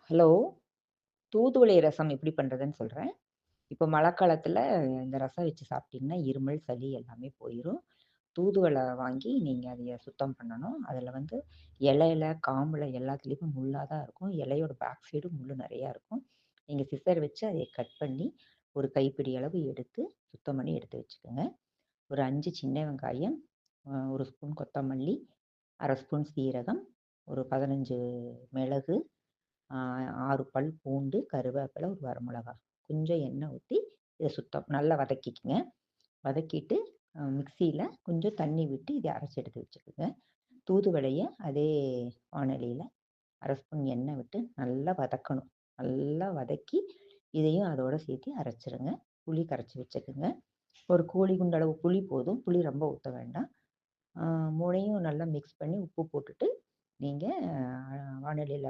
Hello! தூதுவளை ரசம் எப்படி பண்றதுன்னு சொல்றேன். இப்போ மழை காலத்துல இந்த ரசம் வச்சு சாப்பிட்டீங்கன்னா, இருமல், சளி எல்லாமே போயிரும். தூதுவளை வாங்கி நீங்க அதைய சுத்தம் பண்ணணும். அதுல வந்து இலையில, காம்புல எல்லாத்துலயுமே முள்ளா தான் இருக்கும். இலையோட பேக் சைடு முள்ளு நெறையா இருக்கும். நீங்க சிசர் வச்சு அதை கட் பண்ணி, ஒரு கைப்பிடி அளவு எடுத்து, சுத்தம் பண்ணி எடுத்து வச்சுக்கோங்க. ஒரு 5 சின்ன வெங்காயம், 1 ஸ்பூன் கொத்தமல்லி, 1/2 ஸ்பூன் சீரகம், ஒரு 15 மிளகு, ஆ 6 பல் பூண்டு, கருவேப்பிலை, ஒரு வரமிளகா. கொஞ்சம் எண்ணெய் ஊத்தி, இத சுத்தம் நல்லா வதக்கிக்கங்க. வதக்கிட்டு மிக்ஸியில கொஞ்சம் தண்ணி விட்டு இத அரைச்சு எடுத்து வச்சுக்கோங்க. தூதுவளைய அதே வாணலியில 1/2 ஸ்பூன் எண்ணெய் விட்டு நல்லா வதக்கணும். நல்லா வதக்கி, இதையும் அதோட சேர்த்து அரைச்சுருங்க. புளி கரைச்சு வச்சுக்கோங்க. ஒரு கோழி குண்டு அளவு புளி போதும். புளி ரொம்ப ஊத்த வேண்டாம். 3யும் நல்லா மிக்ஸ் பண்ணி உப்பு போட்டுட்டு, நீங்க வாணலியில